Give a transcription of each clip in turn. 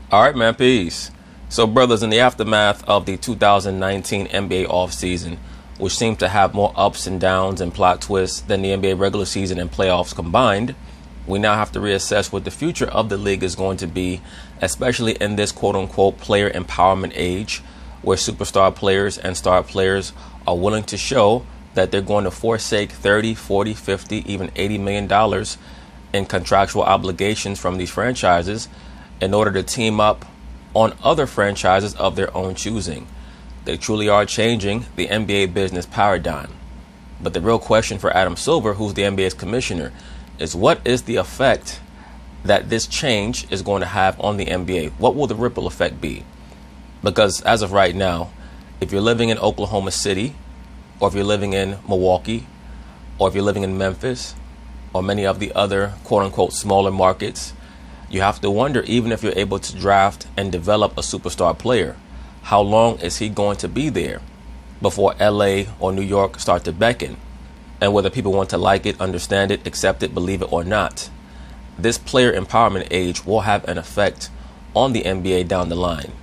All right, man, peace. So, brothers, in the aftermath of the 2019 NBA offseason, which seemed to have more ups and downs and plot twists than the NBA regular season and playoffs combined, we now have to reassess what the future of the league is going to be, especially in this quote-unquote player empowerment age, where superstar players and star players are willing to show that they're going to forsake 30, 40, 50, even $80 million in contractual obligations from these franchises in order to team up on other franchises of their own choosing. They truly are changing the NBA business paradigm. But the real question for Adam Silver, who's the NBA's commissioner, is what is the effect that this change is going to have on the NBA? What will the ripple effect be? Because as of right now, if you're living in Oklahoma City, or if you're living in Milwaukee, or if you're living in Memphis, or many of the other quote-unquote smaller markets, you have to wonder, even if you're able to draft and develop a superstar player, how long is he going to be there before LA or New York start to beckon? And whether people want to like it, understand it, accept it, believe it or not, this player empowerment age will have an effect on the NBA down the line.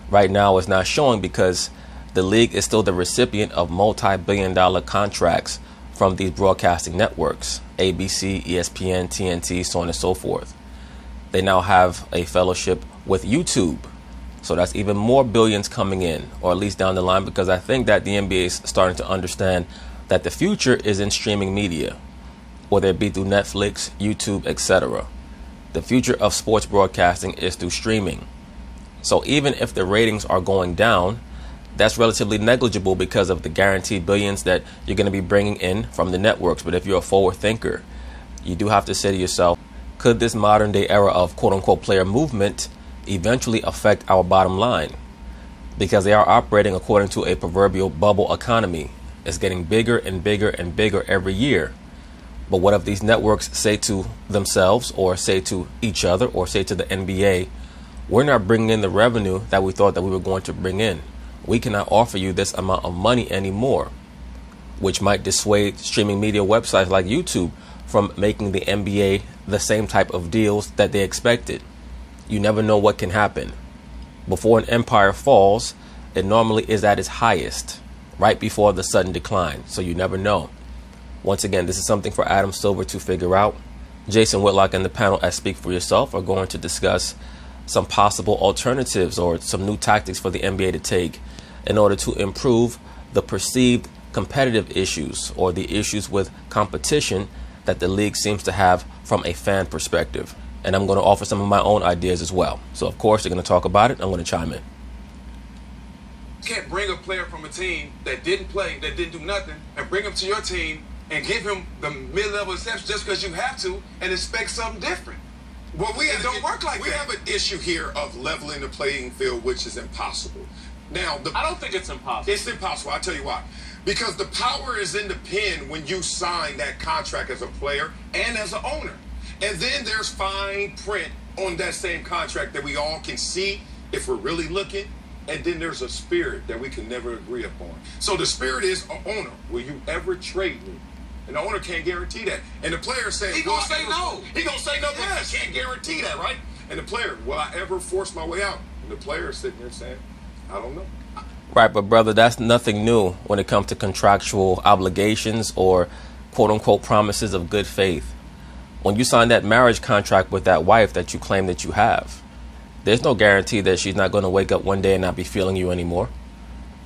Right now it's not showing because the league is still the recipient of multi-billion-dollar contracts from these broadcasting networks, ABC, ESPN, TNT, so on and so forth. They now have a fellowship with YouTube. So that's even more billions coming in, or at least down the line, because I think that the NBA is starting to understand that the future is in streaming media, whether it be through Netflix, YouTube, etc. The future of sports broadcasting is through streaming. So even if the ratings are going down, that's relatively negligible because of the guaranteed billions that you're going to be bringing in from the networks. But if you're a forward thinker, you do have to say to yourself, could this modern day era of quote unquote player movement eventually affect our bottom line? Because they are operating according to a proverbial bubble economy. It's getting bigger and bigger and bigger every year. But what if these networks say to themselves, or say to each other, or say to the NBA, we're not bringing in the revenue that we thought that we were going to bring in. We cannot offer you this amount of money anymore, which might dissuade streaming media websites like YouTube from making the NBA the same type of deals that they expected. You never know what can happen. Before an empire falls, it normally is at its highest, right before the sudden decline. So you never know. Once again, this is something for Adam Silver to figure out. Jason Whitlock and the panel at Speak for Yourself are going to discuss some possible alternatives or some new tactics for the NBA to take in order to improve the perceived competitive issues or the issues with competition that the league seems to have from a fan perspective. And I'm going to offer some of my own ideas as well. So, of course, they're going to talk about it. I'm going to chime in. You can't bring a player from a team that didn't play, that didn't do nothing, and bring him to your team and give him the mid-level steps just because you have to and expect something different. Well, It don't work like we that. have an issue here of leveling the playing field, which is impossible. Now, I don't think it's impossible. it's impossible. I'll tell you why. Because the power is in the pen when you sign that contract as a player and as an owner. And then there's fine print on that same contract that we all can see if we're really looking. And then there's a spirit that we can never agree upon. So the spirit is an owner. Will you ever trade me? And the owner can't guarantee that. And the player saying, He gonna say no. He gonna say no, Yes. but he can't guarantee that, right? And the player, will I ever force my way out? And the player is sitting there saying, I don't know. Right, but brother, that's nothing new when it comes to contractual obligations or quote unquote promises of good faith. When you sign that marriage contract with that wife that you claim that you have, there's no guarantee that she's not going to wake up one day and not be feeling you anymore.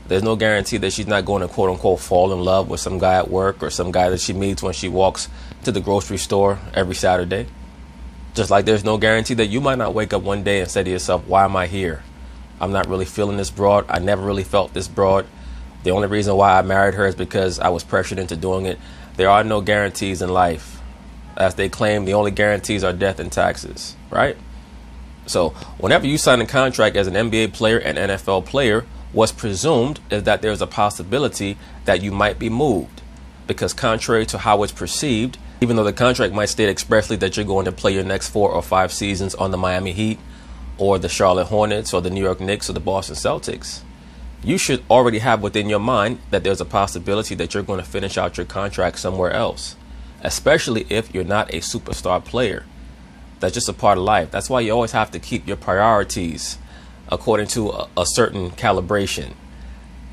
There's no guarantee that she's not going to quote unquote fall in love with some guy at work or some guy that she meets when she walks to the grocery store every Saturday. Just like there's no guarantee that you might not wake up one day and say to yourself, why am I here? I'm not really feeling this broad. I never really felt this broad. The only reason why I married her is because I was pressured into doing it. There are no guarantees in life. As they claim, the only guarantees are death and taxes, right? So whenever you sign a contract as an NBA player and NFL player, what's presumed is that there's a possibility that you might be moved. Because contrary to how it's perceived, even though the contract might state expressly that you're going to play your next 4 or 5 seasons on the Miami Heat or the Charlotte Hornets or the New York Knicks or the Boston Celtics, you should already have within your mind that there's a possibility that you're going to finish out your contract somewhere else, especially if you're not a superstar player. That's just a part of life. That's why you always have to keep your priorities according to a certain calibration,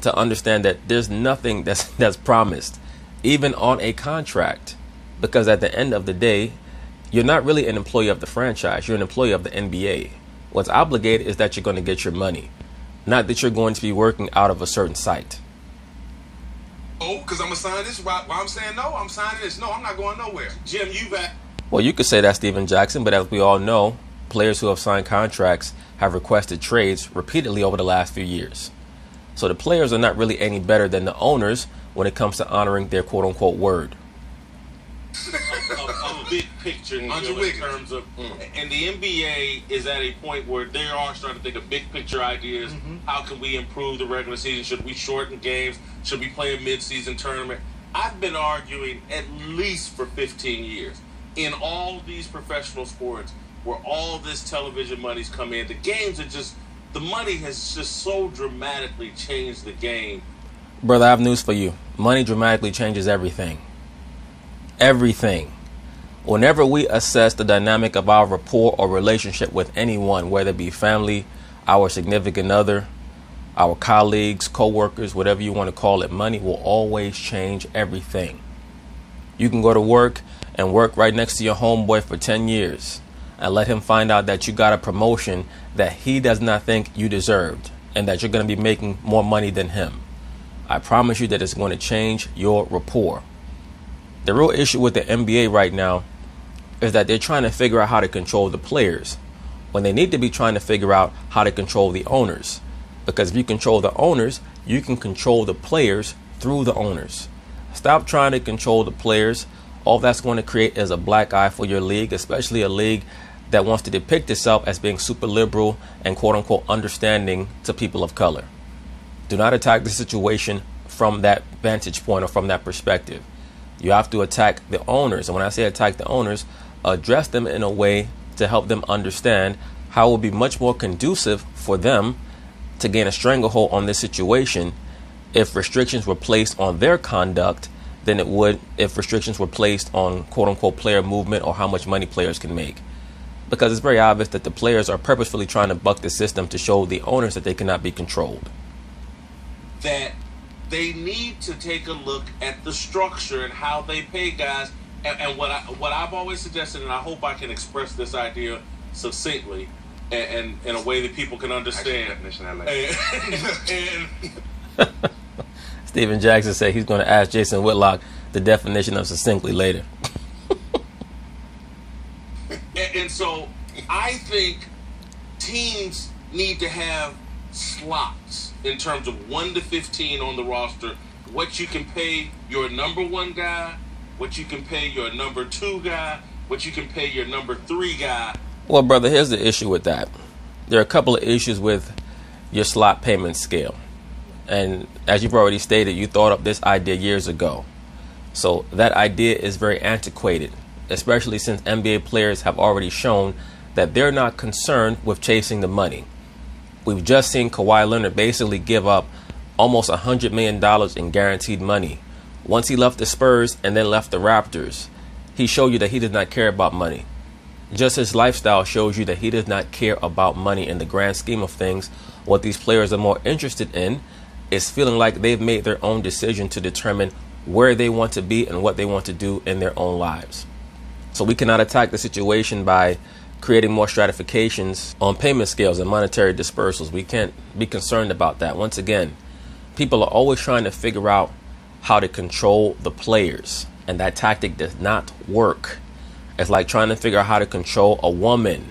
to understand that there's nothing that's promised, even on a contract, because at the end of the day, you're not really an employee of the franchise. You're an employee of the NBA. What's obligated is that you're going to get your money, not that you're going to be working out of a certain site. Oh, because I'm going to sign this. Why I'm saying no, I'm signing this. No, I'm not going nowhere. Jim, you back. Well, you could say that's Steven Jackson, but as we all know, players who have signed contracts have requested trades repeatedly over the last few years. So the players are not really any better than the owners when it comes to honoring their quote-unquote word. A big picture in terms of, and the NBA is at a point where they are starting to think of big picture ideas. How can we improve the regular season? Should we shorten games? Should we play a mid-season tournament? I've been arguing at least for 15 years in all these professional sports where all this television money's come in. The games are just, the money has just so dramatically changed the game. Brother, I have news for you. Money dramatically changes everything. Everything. Whenever we assess the dynamic of our rapport or relationship with anyone, whether it be family, our significant other, our colleagues, co-workers, whatever you want to call it, money will always change everything. You can go to work and work right next to your homeboy for 10 years and let him find out that you got a promotion that he does not think you deserved and that you're going to be making more money than him. I promise you that it's going to change your rapport. The real issue with the NBA right now is that they're trying to figure out how to control the players when they need to be trying to figure out how to control the owners. Because if you control the owners, you can control the players through the owners. Stop trying to control the players. All that's going to create is a black eye for your league, especially a league that wants to depict itself as being super liberal and quote unquote understanding to people of color. Do not attack the situation from that vantage point or from that perspective. You have to attack the owners. And when I say attack the owners, address them in a way to help them understand how it will be much more conducive for them to gain a stranglehold on this situation if restrictions were placed on their conduct than it would if restrictions were placed on quote unquote player movement or how much money players can make. Because it's very obvious that the players are purposefully trying to buck the system to show the owners that they cannot be controlled. That they need to take a look at the structure and how they pay guys. And what I've always suggested, and I hope I can express this idea succinctly and in a way that people can understand. Steven Jackson said he's going to ask Jason Whitlock the definition of succinctly later. And so I think teams need to have slots in terms of 1 to 15 on the roster, what you can pay your number 1 guy, what you can pay your number 2 guy, what you can pay your number 3 guy. Well, brother, here's the issue with that. There are a couple of issues with your slot payment scale. And as you've already stated, you thought up this idea years ago. So that idea is very antiquated, especially since NBA players have already shown that they're not concerned with chasing the money. We've just seen Kawhi Leonard basically give up almost $100 million in guaranteed money. Once he left the Spurs and then left the Raptors, he showed you that he does not care about money. Just his lifestyle shows you that he does not care about money in the grand scheme of things. What these players are more interested in is feeling like they've made their own decision to determine where they want to be and what they want to do in their own lives. So we cannot attack the situation by creating more stratifications on payment scales and monetary dispersals. We can't be concerned about that. Once again, people are always trying to figure out how to control the players, and that tactic does not work. It's like trying to figure out how to control a woman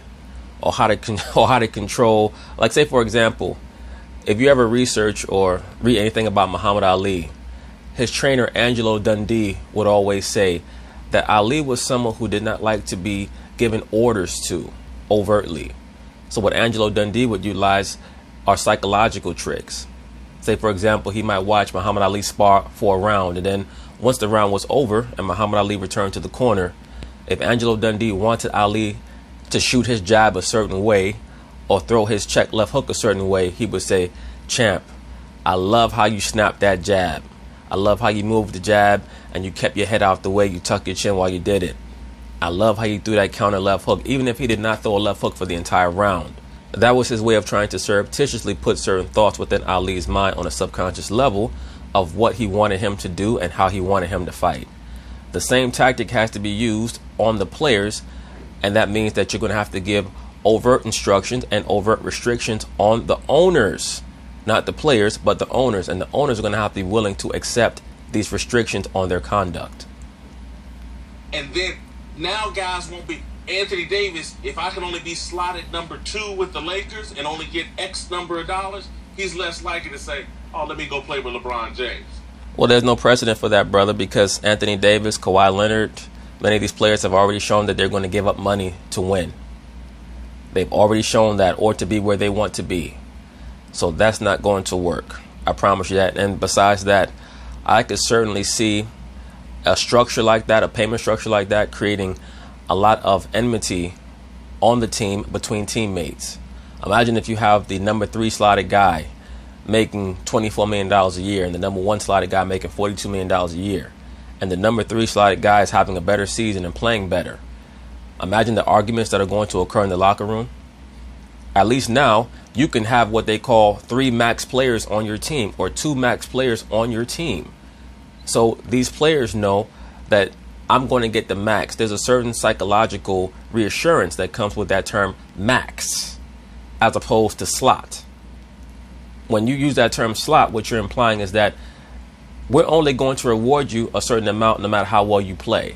or how to control, like say for example, if you ever research or read anything about Muhammad Ali, his trainer Angelo Dundee would always say that Ali was someone who did not like to be given orders to overtly. So what Angelo Dundee would utilize are psychological tricks. Say for example, he might watch Muhammad Ali spar for a round, and then once the round was over and Muhammad Ali returned to the corner, if Angelo Dundee wanted Ali to shoot his jab a certain way or throw his check left hook a certain way, he would say, "Champ, I love how you snapped that jab. I love how you moved the jab and you kept your head out the way, you tucked your chin while you did it. I love how he threw that counter left hook, even if he did not throw a left hook for the entire round. That was his way of trying to surreptitiously put certain thoughts within Ali's mind on a subconscious level of what he wanted him to do and how he wanted him to fight. The same tactic has to be used on the players, and that means that you're going to have to give overt instructions and overt restrictions on the owners, not the players, but the owners. And the owners are going to have to be willing to accept these restrictions on their conduct. And then now guys won't be Anthony Davis. If I can only be slotted number 2 with the Lakers and only get X number of dollars, he's less likely to say, oh, let me go play with LeBron James. Well, there's no precedent for that, brother, because Anthony Davis, Kawhi Leonard, many of these players have already shown that they're going to give up money to win. They've already shown that, or to be where they want to be. So that's not going to work. I promise you that. And besides that, I could certainly see a structure like that, a payment structure like that, creating a lot of enmity on the team between teammates. Imagine if you have the number 3 slotted guy making $24 million a year and the number 1 slotted guy making $42 million a year, and the number 3 slotted guy is having a better season and playing better. Imagine the arguments that are going to occur in the locker room. At least now you can have what they call 3 max players on your team or 2 max players on your team. So these players know that I'm going to get the max. There's a certain psychological reassurance that comes with that term max as opposed to slot. When you use that term slot, what you're implying is that we're only going to reward you a certain amount no matter how well you play.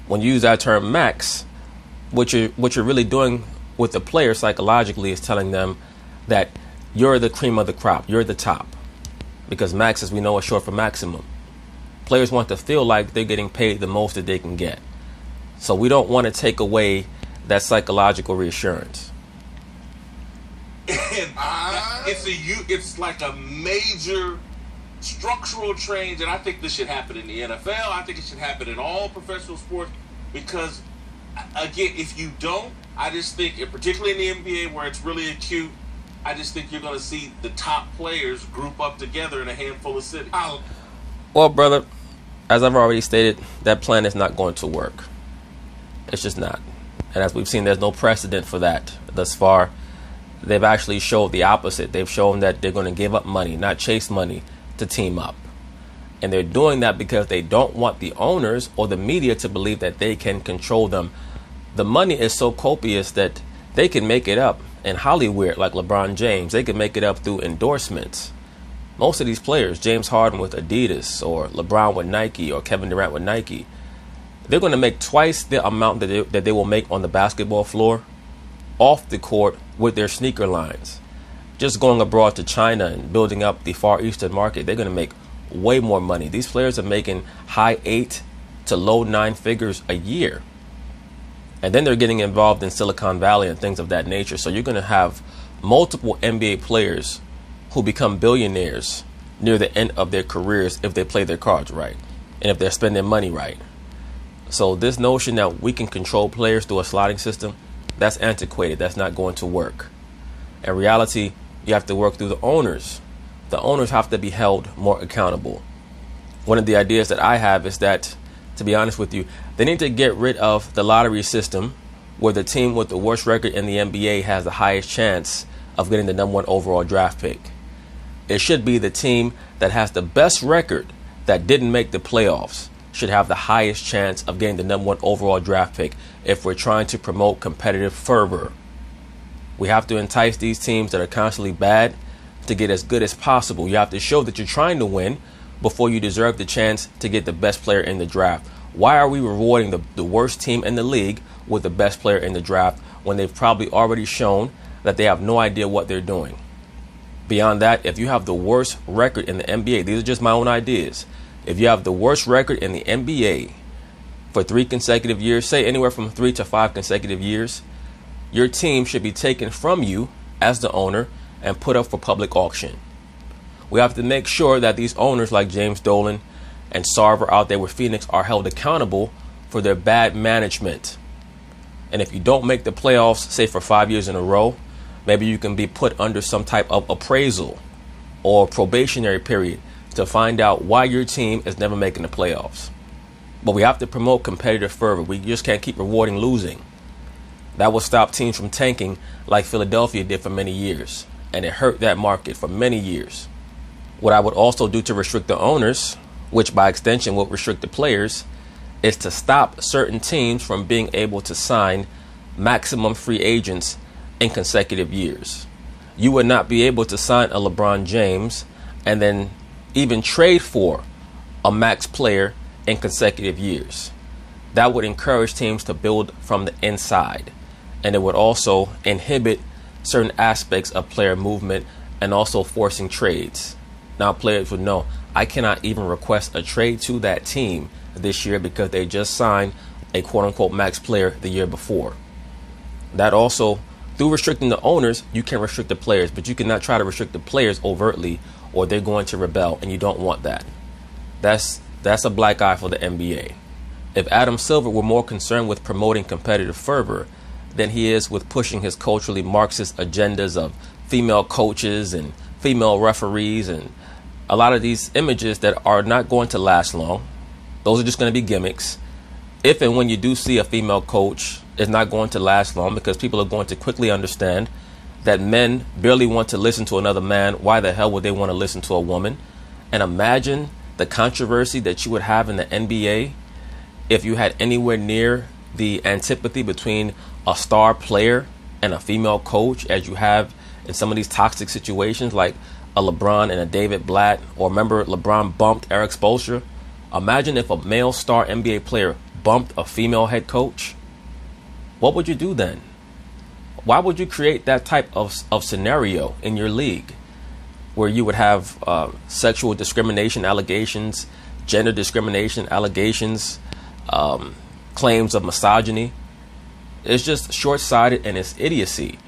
When you use that term max, what you're really doing with the player psychologically is telling them that you're the cream of the crop, you're the top. Because max, as we know, is short for maximum. Players want to feel like they're getting paid the most that they can get. So we don't want to take away that psychological reassurance. It's like a major structural change, and I think this should happen in the NFL. I think it should happen in all professional sports because, again, if you don't, I just think, particularly in the NBA where it's really acute, I just think you're going to see the top players group up together in a handful of cities. Well, brother, as I've already stated, that plan is not going to work. It's just not. And as we've seen, there's no precedent for that thus far. They've actually showed the opposite. They've shown that they're going to give up money, not chase money, to team up. And they're doing that because they don't want the owners or the media to believe that they can control them. The money is so copious that they can make it up in Hollywood, like LeBron James. They can make it up through endorsements. Most of these players, James Harden with Adidas or LeBron with Nike or Kevin Durant with Nike, they're going to make twice the amount that they will make on the basketball floor off the court with their sneaker lines. Just going abroad to China and building up the Far Eastern market, they're going to make way more money. These players are making high 8 to low 9 figures a year. And then they're getting involved in Silicon Valley and things of that nature. So you're going to have multiple NBA players who become billionaires near the end of their careers if they play their cards right and if they're spending money right. So this notion that we can control players through a slotting system, that's antiquated. That's not going to work. In reality, you have to work through the owners. The owners have to be held more accountable. One of the ideas that I have is that, to be honest with you, they need to get rid of the lottery system where the team with the worst record in the NBA has the highest chance of getting the number 1 overall draft pick. It should be the team that has the best record that didn't make the playoffs should have the highest chance of getting the number 1 overall draft pick if we're trying to promote competitive fervor. We have to entice these teams that are constantly bad to get as good as possible. You have to show that you're trying to win before you deserve the chance to get the best player in the draft. Why are we rewarding the worst team in the league with the best player in the draft when they've probably already shown that they have no idea what they're doing? Beyond that, if you have the worst record in the NBA, these are just my own ideas. If you have the worst record in the NBA for 3 consecutive years, say anywhere from 3 to 5 consecutive years, your team should be taken from you as the owner and put up for public auction. We have to make sure that these owners like James Dolan and Sarver out there with Phoenix are held accountable for their bad management. And if you don't make the playoffs, say for 5 years in a row, maybe you can be put under some type of appraisal or probationary period to find out why your team is never making the playoffs. But we have to promote competitive fervor. We just can't keep rewarding losing. That will stop teams from tanking like Philadelphia did for many years. And it hurt that market for many years. What I would also do to restrict the owners, which by extension will restrict the players, is to stop certain teams from being able to sign maximum free agents in consecutive years. You would not be able to sign a LeBron James and then even trade for a max player in consecutive years. That would encourage teams to build from the inside. And it would also inhibit certain aspects of player movement and also forcing trades. Now players would know, I cannot even request a trade to that team this year because they just signed a quote-unquote max player the year before. That also, through restricting the owners, you can restrict the players, but you cannot try to restrict the players overtly or they're going to rebel, and you don't want that. That's a black eye for the NBA. If Adam Silver were more concerned with promoting competitive fervor than he is with pushing his culturally Marxist agendas of female coaches and female referees and a lot of these images that are not going to last long. Those are just going to be gimmicks. If and when you do see a female coach, it's not going to last long because people are going to quickly understand that men barely want to listen to another man. Why the hell would they want to listen to a woman? And imagine the controversy that you would have in the NBA if you had anywhere near the antipathy between a star player and a female coach as you have in some of these toxic situations like a LeBron and a David Blatt, or remember LeBron bumped Eric Spoelstra. Imagine if a male star NBA player bumped a female head coach. What would you do then? Why would you create that type of scenario in your league where you would have sexual discrimination allegations, gender discrimination allegations, claims of misogyny? It's just short-sighted and it's idiocy.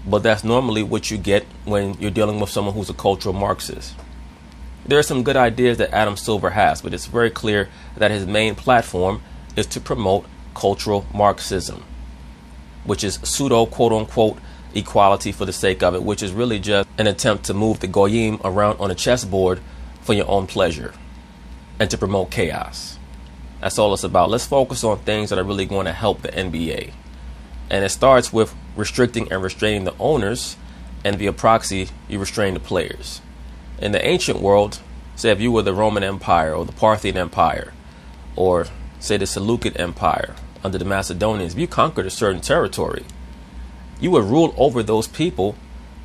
But that's normally what you get when you're dealing with someone who's a cultural Marxist. There are some good ideas that Adam Silver has, but it's very clear that his main platform is to promote cultural Marxism, which is pseudo quote-unquote equality for the sake of it, which is really just an attempt to move the goyim around on a chessboard for your own pleasure and to promote chaos. That's all it's about. Let's focus on things that are really going to help the NBA. And it starts with restricting and restraining the owners, and via proxy, you restrain the players. In the ancient world, say if you were the Roman Empire or the Parthian Empire, or say the Seleucid Empire under the Macedonians, if you conquered a certain territory, you would rule over those people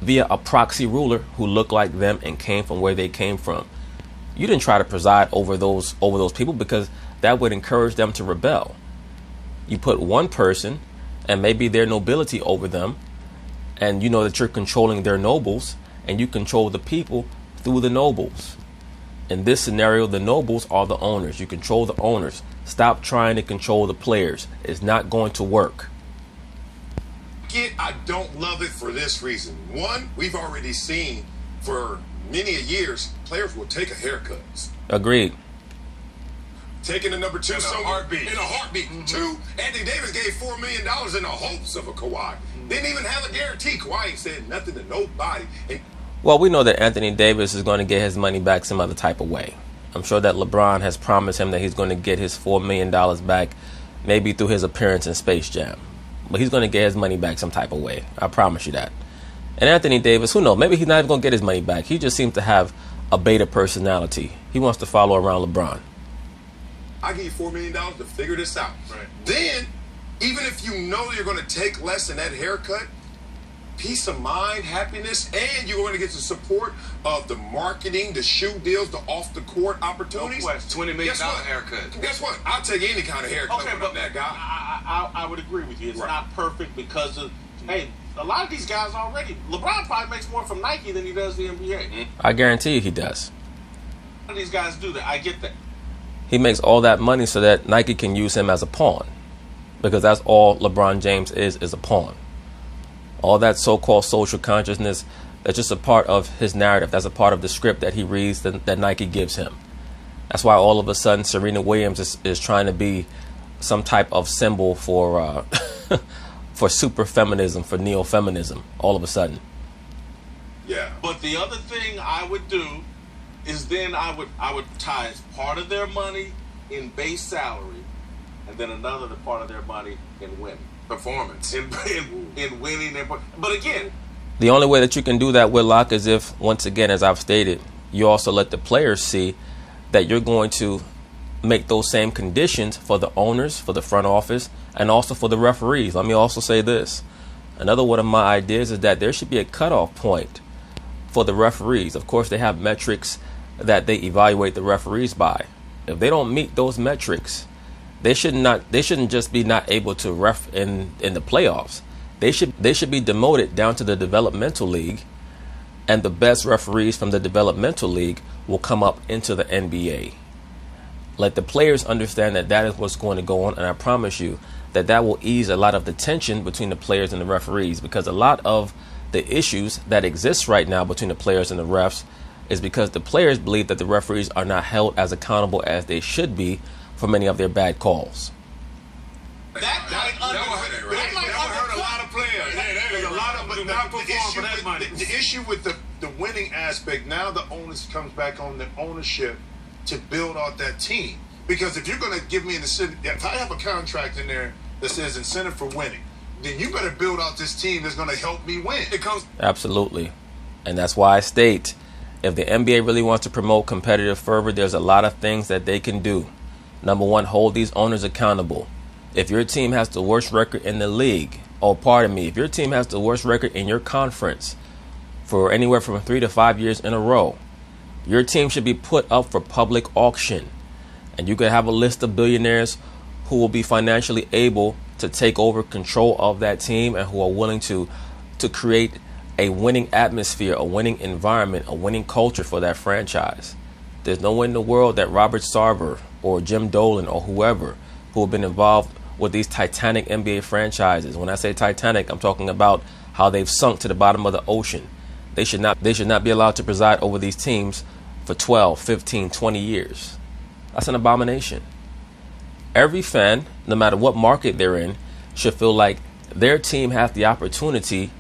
via a proxy ruler who looked like them and came from where they came from. You didn't try to preside over those people because that would encourage them to rebel. You put one person and maybe their nobility over them, and you know that you're controlling their nobles, and you control the people through the nobles. In this scenario, the nobles are the owners. You control the owners. Stop trying to control the players. It's not going to work. I don't love it for this reason. One, we've already seen for many years, players will take a haircut. Agreed. Taking the number two in a heartbeat. In a heartbeat. Mm-hmm. Two, Anthony Davis gave $4 million in the hopes of a Kawhi. Mm-hmm. Didn't even have a guarantee. Kawhi ain't said nothing to nobody. Well, we know that Anthony Davis is going to get his money back some other type of way. I'm sure that LeBron has promised him that he's going to get his $4 million back, maybe through his appearance in Space Jam. But he's going to get his money back some type of way. I promise you that. And Anthony Davis, who knows? Maybe he's not even going to get his money back. He just seems to have a beta personality. He wants to follow around LeBron. I give you $4 million to figure this out. Right. Then, even if you know you're going to take less in that haircut, peace of mind, happiness, and you're going to get the support of the marketing, the shoe deals, the off-the-court opportunities. No question. $20 million haircut. Guess what? I'll take any kind of haircut okay, when I'm that guy. I would agree with you. It's right. not perfect because of, hey, a lot of these guys already, LeBron probably makes more from Nike than he does the NBA. Mm-hmm. I guarantee you he does. A lot of these guys do that. I get that. He makes all that money so that Nike can use him as a pawn, because that's all LeBron James is a pawn. All that so-called social consciousness, that's just a part of his narrative. That's a part of the script that he reads that Nike gives him. That's why all of a sudden Serena Williams is trying to be some type of symbol for for super feminism, for neo-feminism, all of a sudden. Yeah. But the other thing I would do is then I would tie as part of their money in base salary, and then another part of their money in winning. Performance. In winning. But again, the only way that you can do that, Whitlock, is if, once again, as I've stated, you also let the players see that you're going to make those same conditions for the owners, for the front office, and also for the referees. Let me also say this. Another one of my ideas is that there should be a cutoff point for the referees. Of course, they have metrics that they evaluate the referees by. If they don't meet those metrics, they shouldn't just be not able to ref in the playoffs. They should be demoted down to the developmental league, and the best referees from the developmental league will come up into the NBA. Let the players understand that that is what's going to go on, and I promise you that will ease a lot of the tension between the players and the referees, because a lot of the issues that exist right now between the players and the refs is because the players believe that the referees are not held as accountable as they should be for many of their bad calls. That might hurt a lot of players. There's a lot of not perform for that money. The issue with the winning aspect, now the onus comes back on the ownership to build out that team. Because if you're going to give me an incentive, if I have a contract in there that says incentive for winning, then you better build out this team that's going to help me win. Absolutely. And that's why I state, if the NBA really wants to promote competitive fervor, there's a lot of things that they can do. Number one, hold these owners accountable. If your team has the worst record in the league, if your team has the worst record in your conference for anywhere from 3 to 5 years in a row, your team should be put up for public auction. And you could have a list of billionaires who will be financially able to take over control of that team and who are willing to create a winning atmosphere, a winning environment, a winning culture for that franchise. There's no way in the world that Robert Sarver or Jim Dolan or whoever who have been involved with these titanic NBA franchises. When I say titanic, I'm talking about how they've sunk to the bottom of the ocean. They should not be allowed to preside over these teams for 12, 15, 20 years. That's an abomination. Every fan, no matter what market they're in, should feel like their team has the opportunity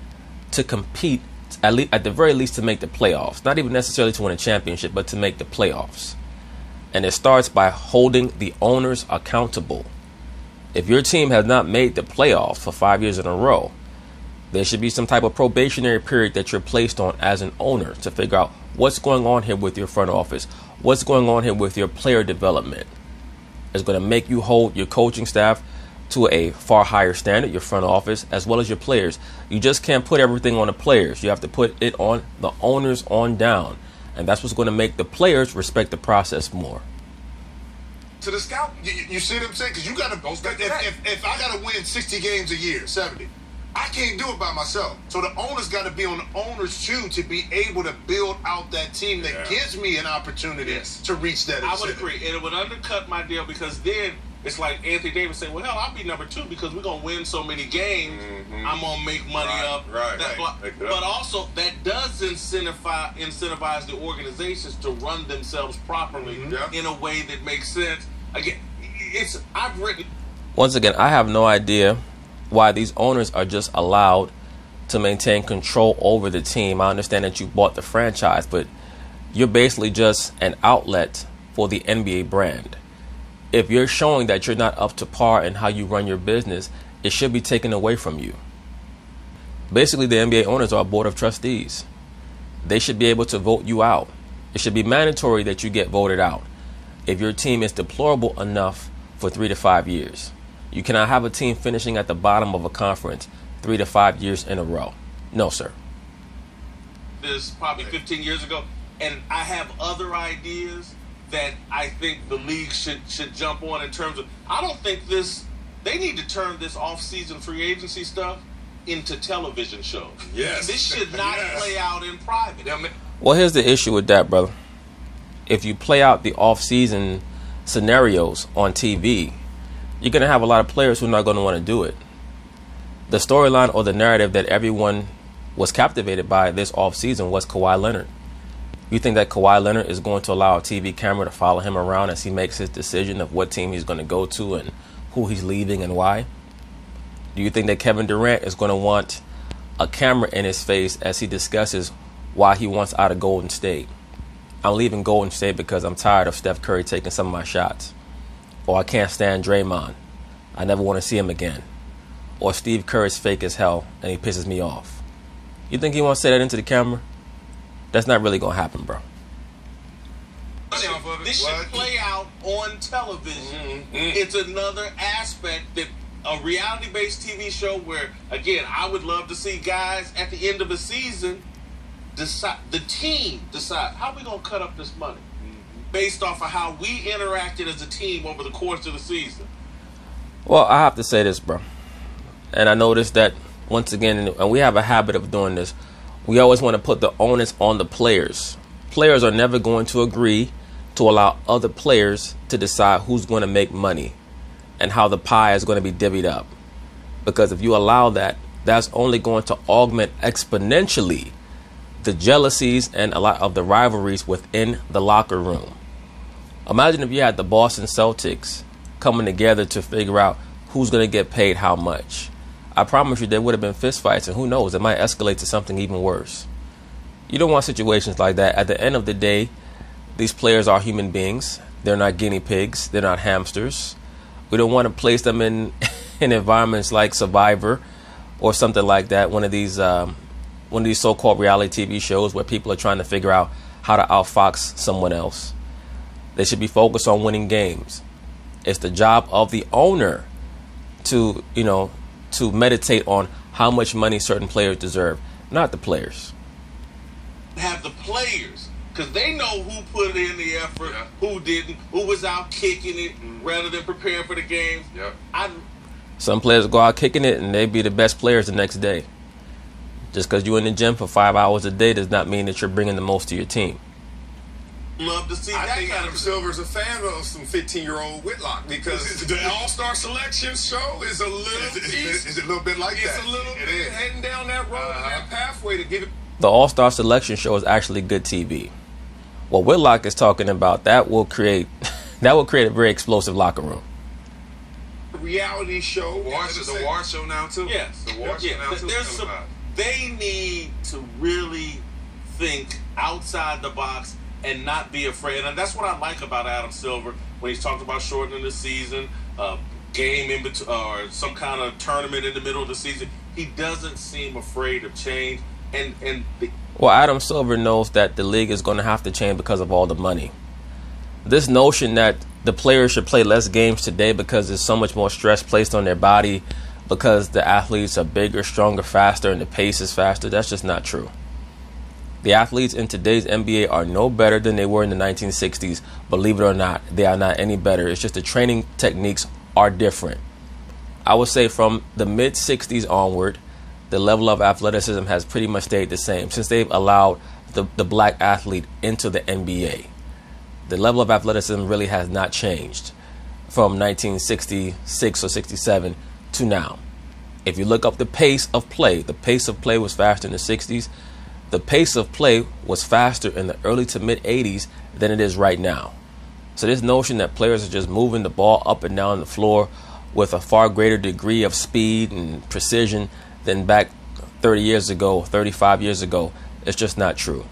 to compete, at the very least to make the playoffs. Not even necessarily to win a championship, but to make the playoffs. And it starts by holding the owners accountable. If your team has not made the playoffs for 5 years in a row, there should be some type of probationary period that you're placed on as an owner to figure out what's going on here with your front office, what's going on here with your player development. It's going to make you hold your coaching staff to a far higher standard, your front office, as well as your players. You just can't put everything on the players. You have to put it on the owners on down. And that's what's going to make the players respect the process more. To the scout, you see what I'm saying? Because you got to, if I got to win 60 games a year, 70, I can't do it by myself. So the owners got to be on the owners too to be able to build out that team that gives me an opportunity to reach that incentive. I would agree. And it would undercut my deal, because then it's like Anthony Davis saying, well, hell, I'll be number 2 because we're going to win so many games. I'm going to make money up. But also, that does incentivize the organizations to run themselves properly in a way that makes sense. Again, Once again, I have no idea why these owners are just allowed to maintain control over the team. I understand that you bought the franchise, but you're basically just an outlet for the NBA brand. If you're showing that you're not up to par in how you run your business, it should be taken away from you. Basically, the NBA owners are a board of trustees. They should be able to vote you out. It should be mandatory that you get voted out if your team is deplorable enough for 3 to 5 years. You cannot have a team finishing at the bottom of a conference 3 to 5 years in a row. No, sir. This probably 15 years ago, and I have other ideas that I think the league should jump on in terms of, I don't think they need to turn this off-season free agency stuff into television shows. Yes. This should not play out in private. Well, here's the issue with that, brother. If you play out the off-season scenarios on TV, you're going to have a lot of players who are not going to want to do it. The storyline or the narrative that everyone was captivated by this offseason was Kawhi Leonard. You think that Kawhi Leonard is going to allow a TV camera to follow him around as he makes his decision of what team he's going to go to and who he's leaving and why? Do you think that Kevin Durant is going to want a camera in his face as he discusses why he wants out of Golden State? I'm leaving Golden State because I'm tired of Steph Curry taking some of my shots. Or I can't stand Draymond. I never want to see him again. Or Steve Kerr is fake as hell and he pisses me off. You think he wants to say that into the camera? That's not really going to happen, bro. This should play out on television. It's another aspect that a reality-based TV show where, again, I would love to see guys at the end of a season decide, the team decide, how are we going to cut up this money based off of how we interacted as a team over the course of the season. Well, I have to say this, bro. And I noticed that, once again, and we have a habit of doing this, we always want to put the onus on the players. Players are never going to agree to allow other players to decide who's going to make money and how the pie is going to be divvied up. Because if you allow that, that's only going to augment exponentially the jealousies and a lot of the rivalries within the locker room. Imagine if you had the Boston Celtics coming together to figure out who's going to get paid how much. I promise you there would have been fistfights, and who knows, it might escalate to something even worse. You don't want situations like that. At the end of the day, these players are human beings. They're not guinea pigs. They're not hamsters. We don't want to place them in environments like Survivor or something like that. One of these so-called reality TV shows where people are trying to figure out how to outfox someone else. They should be focused on winning games. It's the job of the owner to meditate on how much money certain players deserve, not the players. Have the players, because they know who put in the effort, who didn't, who was out kicking it rather than preparing for the games. Some players go out kicking it and they be the best players the next day. Just because you're in the gym for 5 hours a day does not mean that you're bringing the most to your team. Love to see I that think kind Adam of Silver's a fan of some 15-year-old Whitlock because the All-Star Selection show is a little Is it a little bit like that? It's a little bit heading down that road and that pathway to give it. The All-Star Selection show is actually good TV. What Whitlock is talking about, that will create a very explosive locker room. Reality show. The war show now too. Yes. The war show now too. They need to really think outside the box and not be afraid. And that's what I like about Adam Silver when he's talked about shortening the season, game in between, or some kind of tournament in the middle of the season. He doesn't seem afraid of change. Well, Adam Silver knows that the league is going to have to change because of all the money. This notion that the players should play less games today because there's so much more stress placed on their body because the athletes are bigger, stronger, faster, and the pace is faster, that's just not true. The athletes in today's NBA are no better than they were in the 1960s. Believe it or not, they are not any better. It's just the training techniques are different. I would say from the mid-60s onward, the level of athleticism has pretty much stayed the same since they've allowed the black athlete into the NBA. The level of athleticism really has not changed from 1966 or 67 to now. If you look up the pace of play was faster in the 60s. The pace of play was faster in the early to mid 80s than it is right now. So this notion that players are just moving the ball up and down the floor with a far greater degree of speed and precision than back 30 years ago, 35 years ago, it's just not true.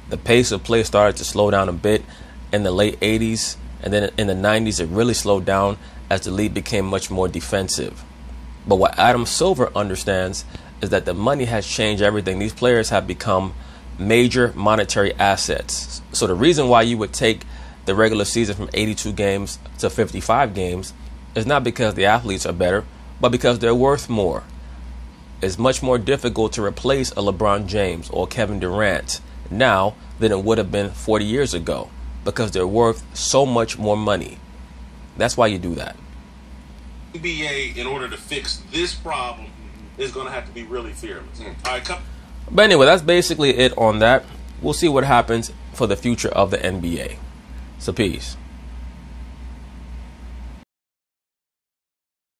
The pace of play started to slow down a bit in the late 80s, and then in the 90s it really slowed down as the league became much more defensive. But what Adam Silver understands is that the money has changed everything. These players have become major monetary assets. So the reason why you would take the regular season from 82 games to 55 games is not because the athletes are better, but because they're worth more. It's much more difficult to replace a LeBron James or Kevin Durant now than it would have been 40 years ago because they're worth so much more money. That's why you do that. NBA, in order to fix this problem, is going to have to be really fearless. All right, But anyway, that's basically it on that. We'll see what happens for the future of the NBA. So peace.